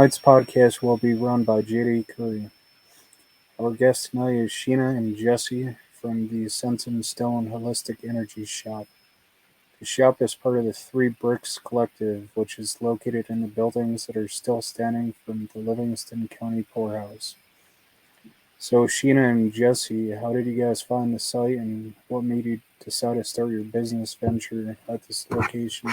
Tonight's podcast will be run by JD Curry. Our guest tonight is Sheena and Jesse from the Sense and Stone Holistic Energy Shop. The shop is part of the Three Bricks Collective, which is located in the buildings that are still standing from the Livingston County Poorhouse. So, Sheena and Jesse, how did you guys find the site and what made you decide to start your business venture at this location?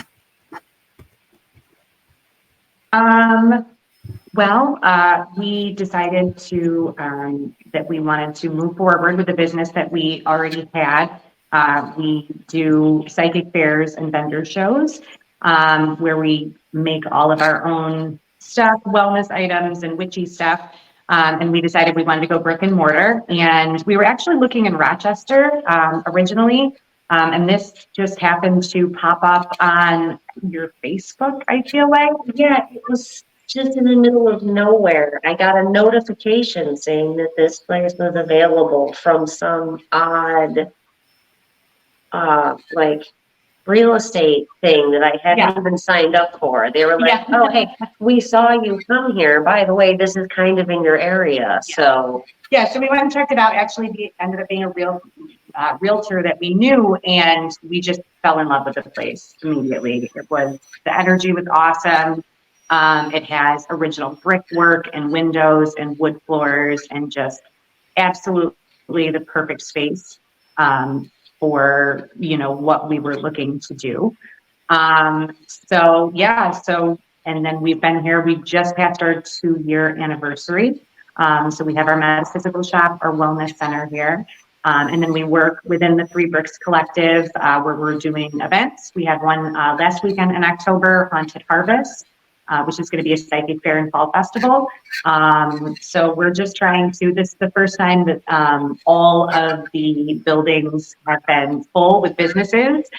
We decided that we wanted to move forward with the business that we already had. We do psychic fairs and vendor shows where we make all of our own stuff, wellness items and witchy stuff. And we decided we wanted to go brick and mortar. And we were actually looking in Rochester originally. And this just happened to pop up on your Facebook, I feel like. Yeah, it was just in the middle of nowhere. I got a notification saying that this place was available from some odd, real estate thing that I hadn't even signed up for. They were like, "Oh, hey, we saw you come here. By the way, this is kind of in your area." So we went and checked it out. Actually, it ended up being a real realtor that we knew, and we just fell in love with the place immediately. The energy was awesome. It has original brickwork and windows and wood floors, and just absolutely the perfect space for what we were looking to do. And then we've been here. We just passed our 2-year anniversary. So we have our metaphysical shop, our wellness center here. And then we work within the Three Bricks Collective where we're doing events. We had one last weekend in October, Haunted Harvest, which is going to be a psychic fair and fall festival. So we're just this is the first time that all of the buildings have been full with businesses.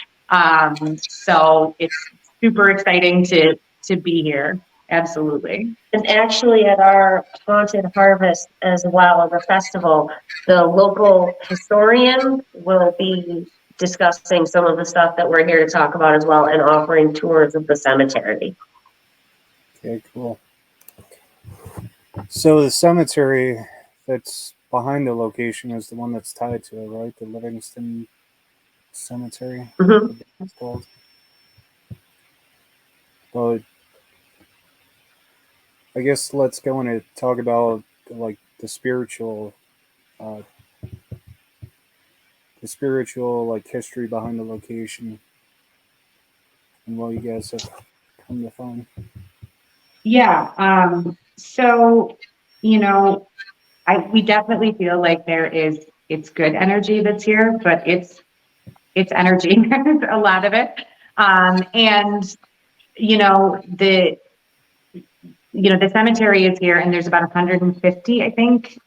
So it's super exciting to be here. Absolutely. And actually at our Haunted Harvest as well, the festival, the local historian will be discussing some of the stuff that we're here to talk about as well, and offering tours of the cemetery. Okay, cool. So the cemetery that's behind the location is the one that's tied to it, right? The Livingston Cemetery, it's called. But I guess let's go and talk about the spiritual history behind the location and what you guys have come to find. Yeah. We definitely feel like it's good energy that's here, but it's energy, a lot of it. The cemetery is here, and there's about 150, I think,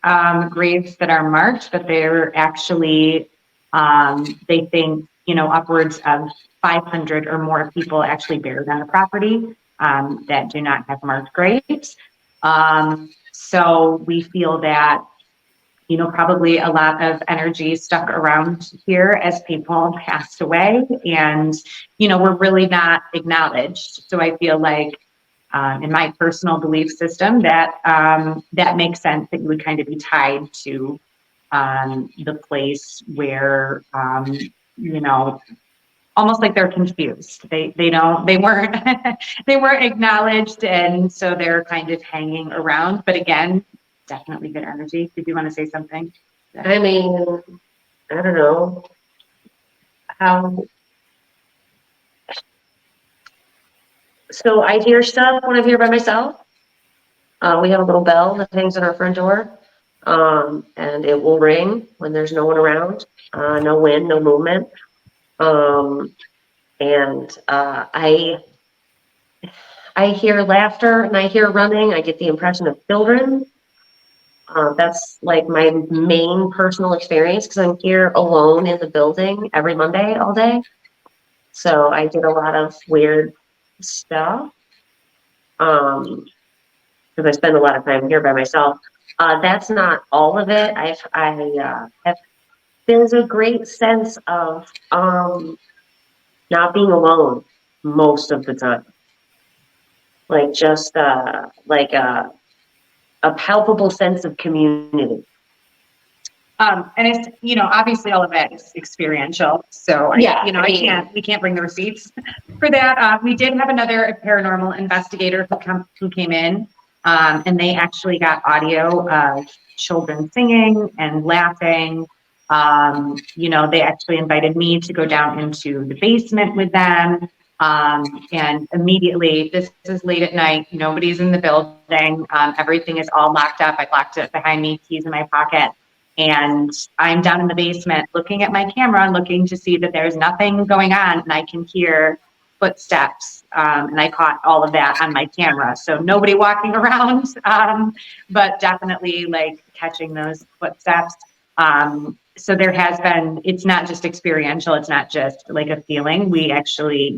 graves that are marked, but they're actually, they think, upwards of 500 or more people actually buried on the property that do not have marked graves. So we feel that, probably a lot of energy stuck around here as people passed away, and, we're really not acknowledged. So I feel like, in my personal belief system, that makes sense that you would kind of be tied to the place where, almost like they're confused. They weren't they weren't acknowledged, and so they're kind of hanging around. But again, definitely good energy. Did you want to say something? I mean, I don't know how. So I hear stuff when I'm here by myself. We have a little bell that hangs on our front door, and it will ring when there's no one around, no wind, no movement. I hear laughter and I hear running. I get the impression of children. That's like my main personal experience because I'm here alone in the building every Monday all day. So I did a lot of weird stuff. Because I spend a lot of time here by myself. That's not all of it. There's a great sense of not being alone most of the time. like just like a palpable sense of community. And it's, obviously all of that is experiential. So Yeah, we can't bring the receipts for that. We did have another paranormal investigator who came in, and they actually got audio of children singing and laughing. They actually invited me to go down into the basement with them. And immediately, this is late at night, nobody's in the building. Everything is all locked up. I locked it behind me, keys in my pocket. And I'm down in the basement looking at my camera, looking to see that there's nothing going on, and I can hear footsteps. And I caught all of that on my camera. So nobody walking around, but definitely like catching those footsteps. So there has been, it's not just experiential, it's not just like a feeling. We actually,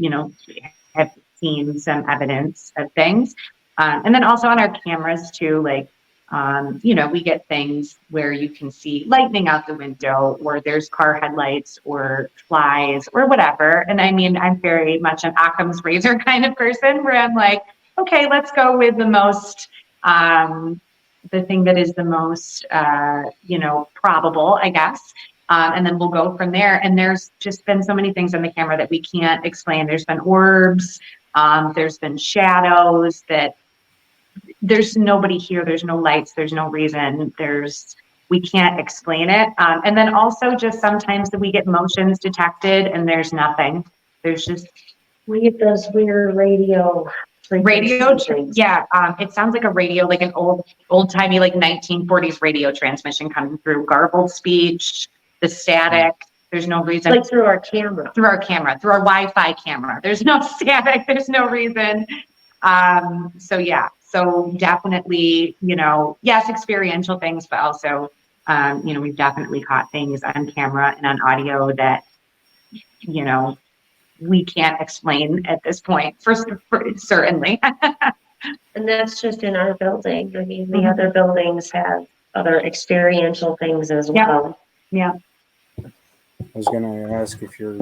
have seen some evidence of things. And then also on our cameras too, like, we get things where you can see lightning out the window, or there's car headlights or flies or whatever. And I mean, I'm very much an Occam's razor kind of person where I'm like, okay, let's go with the most, the thing that is the most, probable, I guess. And then we'll go from there. And there's just been so many things on the camera that we can't explain. There's been orbs, there's been shadows that there's nobody here. There's no lights. There's no reason. We can't explain it. And then also just sometimes we get motions detected and there's nothing. There's just. We get those weird radio. Yeah. It sounds like a radio, like an old timey, like 1940s radio transmission coming through, garbled speech, the static. There's no reason. Like through our camera. Through our Wi-Fi camera. There's no static. There's no reason. So definitely, yes, experiential things, but also, we've definitely caught things on camera and on audio that, we can't explain at this point, for certainly. And that's just in our building. I mean, the other buildings have other experiential things as well. Yeah. I was going to ask if your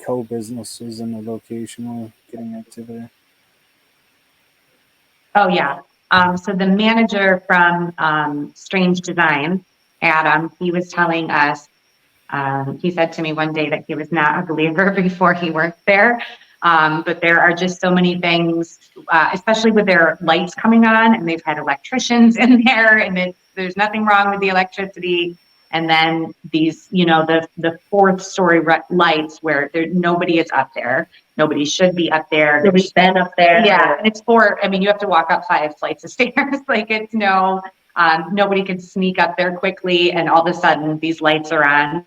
co-businesses in the location were getting activity. Oh, yeah. So the manager from Strange Design, Adam, he was telling us, he said to me one day that he was not a believer before he worked there. But there are just so many things, especially with their lights coming on, and they've had electricians in there, and there's nothing wrong with the electricity. And then these, the fourth story lights where nobody is up there. Nobody should be up there. Nobody's been up there. Yeah. And it's you have to walk up 5 flights of stairs. Like it's nobody can sneak up there quickly. And all of a sudden these lights are on.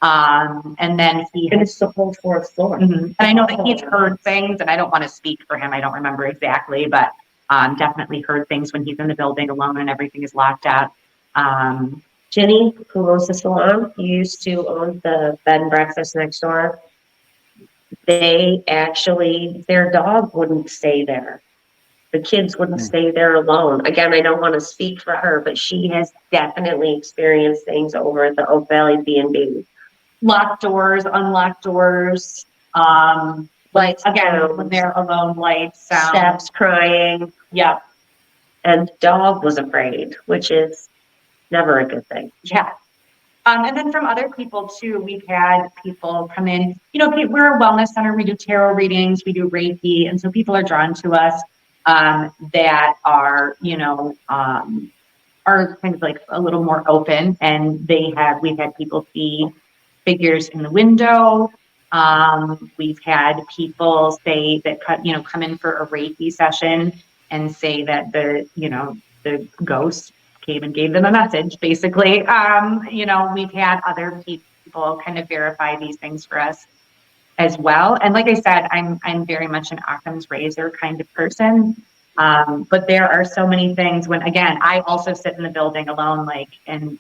And then it's the whole 4th floor. Mm-hmm. And I know that he's heard things, and I don't want to speak for him. I don't remember exactly, but definitely heard things when he's in the building alone and everything is locked up. Jenny, who owns the salon, used to own the bed and breakfast next door. Their dog wouldn't stay there. The kids wouldn't stay there alone. Again, I don't want to speak for her, but she has definitely experienced things over at the Oak Valley B&B. Locked doors, unlocked doors. Lights again, when they're alone, lights, sound. Steps, crying. Yeah. And the dog was afraid, which is never a good thing. Yeah. And then from other people too, we've had people come in, we're a wellness center. We do tarot readings, we do Reiki. And so people are drawn to us, that are, are kind of like a little more open, and we've had people see figures in the window. We've had people say that, come in for a Reiki session and say that the ghost came and gave them a message, basically. We've had other people kind of verify these things for us as well. And like I said, I'm very much an Occam's razor kind of person. But there are so many things when, again, I also sit in the building alone, and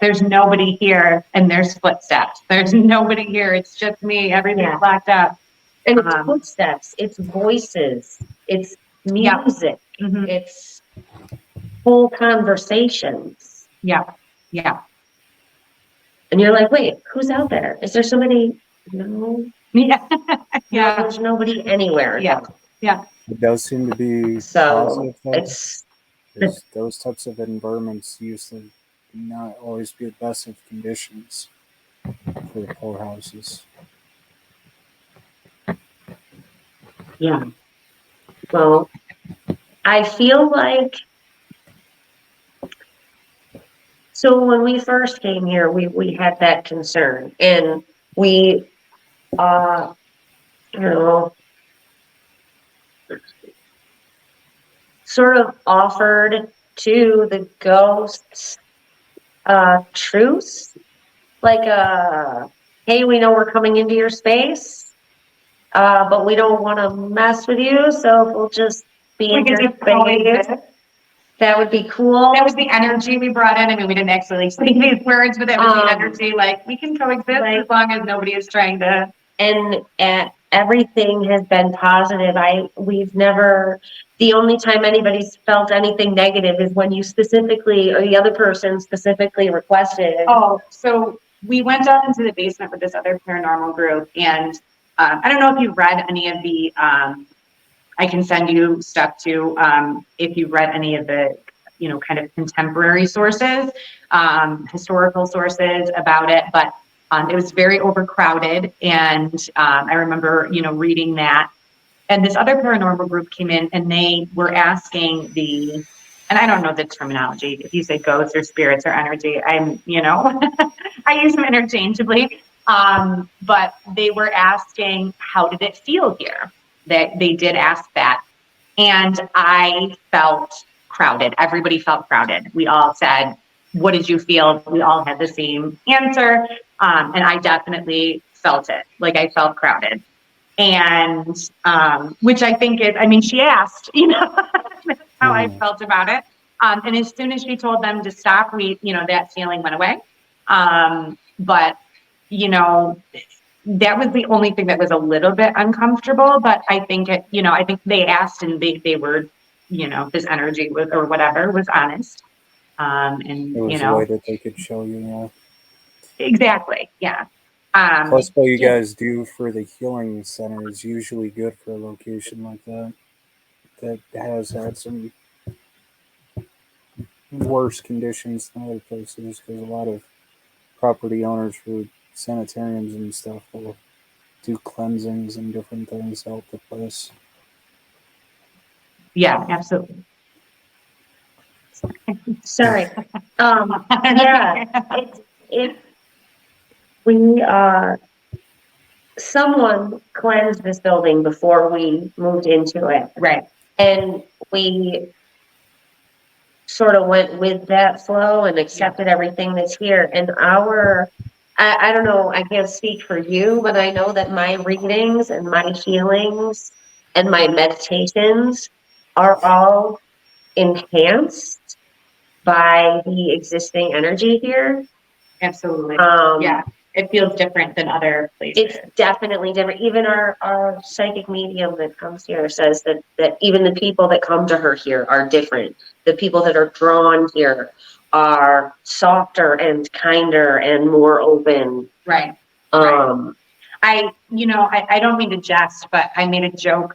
there's nobody here, and there's footsteps. There's nobody here. It's just me. Everything's locked up. And it's footsteps, it's voices, it's music, it's whole conversations. Yeah. Yeah. And you're like, wait, who's out there? Is there somebody? No. Yeah. Yeah. There's nobody anywhere. Yeah. Yeah. It does seem to be So positive, though. it's Because those types of environments usually not always be the best of conditions for the poorhouses. yeah. Well, I feel like so when we first came here, we had that concern, and we you know sort of offered to the ghosts truce, like hey, we know we're coming into your space, but we don't want to mess with you, so we'll just be We in could your just coexist. space. That would be cool. That was the energy we brought in. I mean, we didn't actually say these words, but that was the energy. Like, we can coexist as long as nobody is trying to. And everything has been positive. We've never, the only time anybody's felt anything negative is when you specifically, or the other person specifically requested. Oh, so we went down into the basement with this other paranormal group, and I don't know if you've read any of the, I can send you stuff too, if you've read any of the, kind of contemporary sources, historical sources about it, but it was very overcrowded. And I remember, reading that. And this other paranormal group came in and they were asking and I don't know the terminology, if you say ghosts or spirits or energy, I use them interchangeably. But they were asking, how did it feel here? That they did ask that. And I felt crowded. Everybody felt crowded. We all said, what did you feel? We all had the same answer. And I definitely felt it. Like, I felt crowded. And which I think is, I mean, she asked, that's how I felt about it. And as soon as she told them to stop, that feeling went away. But, that was the only thing that was a little bit uncomfortable, but I think I think they asked and they were, his energy was, or whatever, was honest. And, It was a way that they could show you, yeah. Exactly. Yeah. Plus, what you guys do for the healing center is usually good for a location like that. That has had some worse conditions than other places, because a lot of property owners for sanitariums and stuff will do cleansings and different things to help the place. Yeah, absolutely. Sorry. Yeah, we someone cleansed this building before we moved into it. Right. And we sort of went with that flow and accepted everything that's here. And I don't know, I can't speak for you, but I know that my readings and my healings and my meditations are all enhanced by the existing energy here. Absolutely. Yeah. It feels different than other places. It's definitely different. Even our psychic medium that comes here says that even the people that come to her here are different. The people that are drawn here are softer and kinder and more open. Right. Right. I don't mean to jest, but I made a joke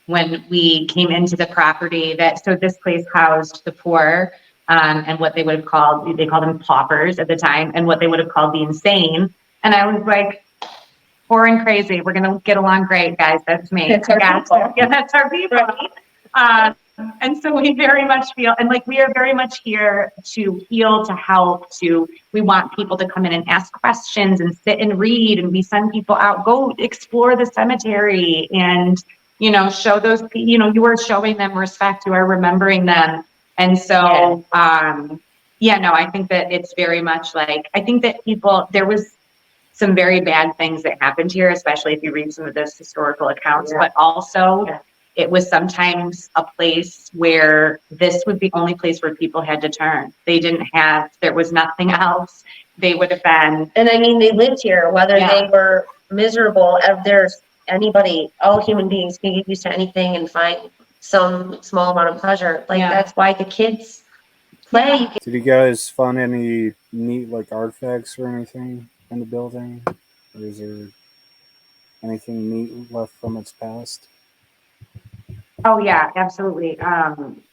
when we came into the property so this place housed the poor, and what they would have called, they called them paupers at the time, and what they would have called the insane. And I was like, poor and crazy, we're going to get along great, guys. That's me. That's our people. Yeah, that's our people. And so we very much feel, and like, we are very much here to heal, to help, we want people to come in and ask questions and sit and read, and we send people out, go explore the cemetery and, show those, you are showing them respect, you are remembering them. And so, I think that it's very much like, I think that there was some very bad things that happened here, especially if you read some of those historical accounts, but also it was sometimes a place where this was the only place where people had to turn. There was nothing else. They would have been. And I mean, they lived here, whether they were miserable, if there's anybody, all human beings can get used to anything and find some small amount of pleasure. Like, that's why the kids play. Did you guys find any neat, like, artifacts or anything in the building? Or is there anything neat left from its past? Oh yeah, absolutely.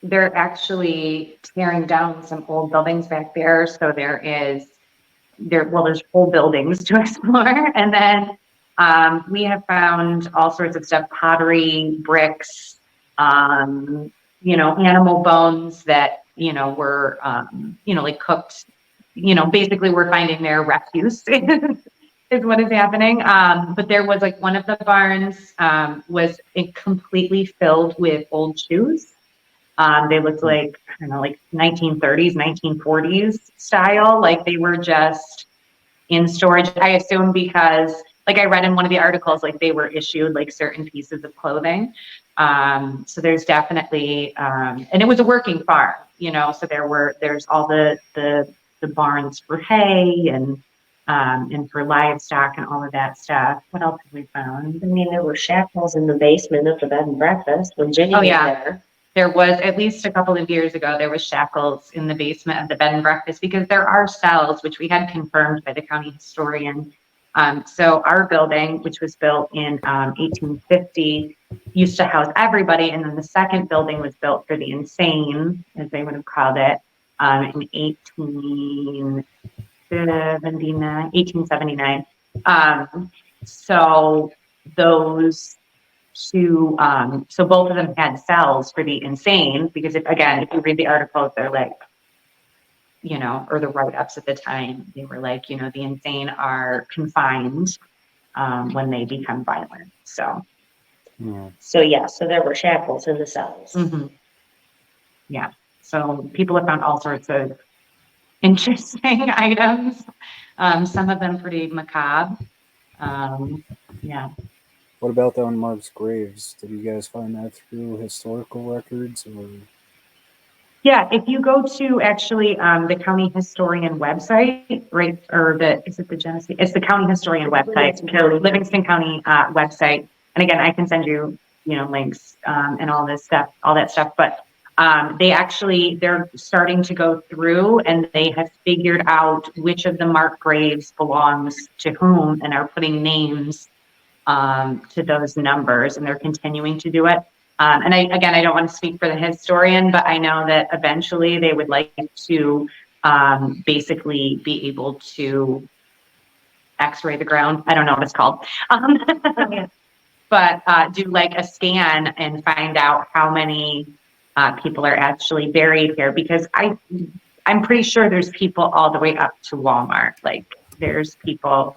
They're actually tearing down some old buildings back there. So there's whole buildings to explore. And then we have found all sorts of stuff, pottery, bricks, animal bones that, were, like cooked, basically we're finding their refuse is what is happening. But there was like one of the barns was completely filled with old shoes. They looked like, I don't know, like 1930s, 1940s style. Like they were just in storage. I assume because, like I read in one of the articles, like they were issued like certain pieces of clothing. So there's definitely, and it was a working farm, so there's all the barns for hay and for livestock and all of that stuff. What else have we found? I mean, there were shackles in the basement of the bed and breakfast when Jenny was there. There was, at least a couple of years ago, there was shackles in the basement of the bed and breakfast because there are cells, which we had confirmed by the county historian. So our building, which was built in 1850, used to house everybody. And then the second building was built for the insane, as they would have called it, in 1879. So those two, so both of them had cells for the insane, because if you read the articles, they're like, or the write-ups at the time, they were like, the insane are confined when they become violent. So there were shackles in the cells. Mm-hmm. Yeah. So people have found all sorts of interesting items. Some of them pretty macabre. Yeah. What about the unmarked graves? Did you guys find that through historical records or? Yeah, if you go to actually the county historian website, right, is it the Genesee? It's the county historian website, Livingston County website. And again, I can send you, links and all that stuff. But they're starting to go through and they have figured out which of the marked graves belongs to whom and are putting names to those numbers, and they're continuing to do it. And I don't want to speak for the historian, but I know that eventually they would like to basically be able to X-ray the ground. I don't know what it's called. But do like a scan and find out how many people are actually buried here, because I'm pretty sure there's people all the way up to Walmart. Like there's people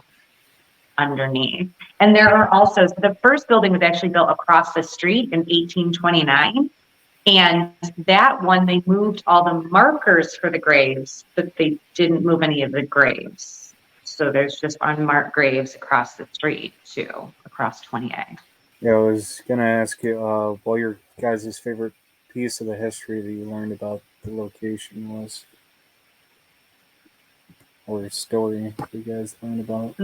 underneath. And there are also, the first building was actually built across the street in 1829. And that one, they moved all the markers for the graves, but they didn't move any of the graves. So there's just unmarked graves across the street too, across 20A. Yeah, I was going to ask you what your guys' favorite piece of the history that you learned about the location was. Or story you guys learned about?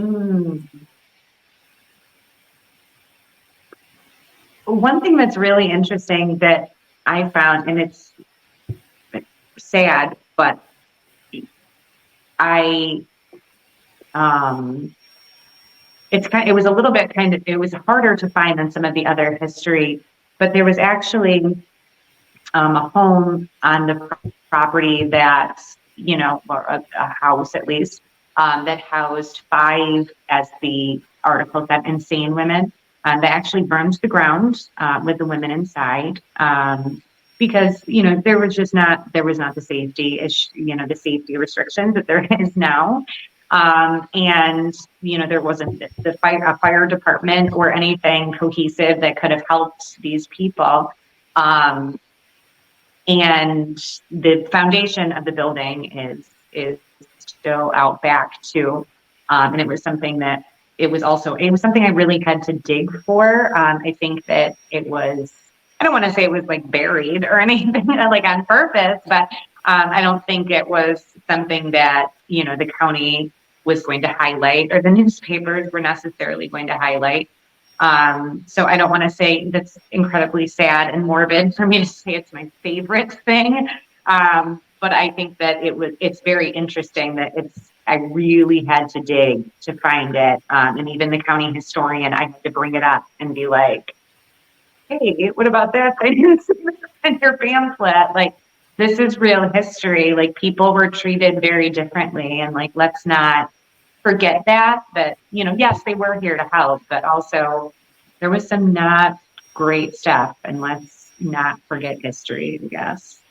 One thing that's really interesting that I found, and it's sad, but it was a little bit it was harder to find than some of the other history, but there was actually a home on the property that, or a house at least, that housed 5, as the article said, insane women. They actually burned to the ground with the women inside because, there was not the safety, the safety restrictions that there is now. And, there wasn't a fire department or anything cohesive that could have helped these people. And the foundation of the building is still out back too. And it was something that it was something I really had to dig for. I think that it was, I don't want to say it was like buried or anything like on purpose, but I don't think it was something that, the county was going to highlight or the newspapers were necessarily going to highlight. So I don't want to say that's incredibly sad and morbid for me to say it's my favorite thing. But I think that it's very interesting that I really had to dig to find it. And even the county historian, I had to bring it up and be like, hey, what about that? I didn't see this in your pamphlet. Like, this is real history. Like, people were treated very differently. And like, let's not forget that, yes, they were here to help, but also there was some not great stuff. And let's not forget history, I guess.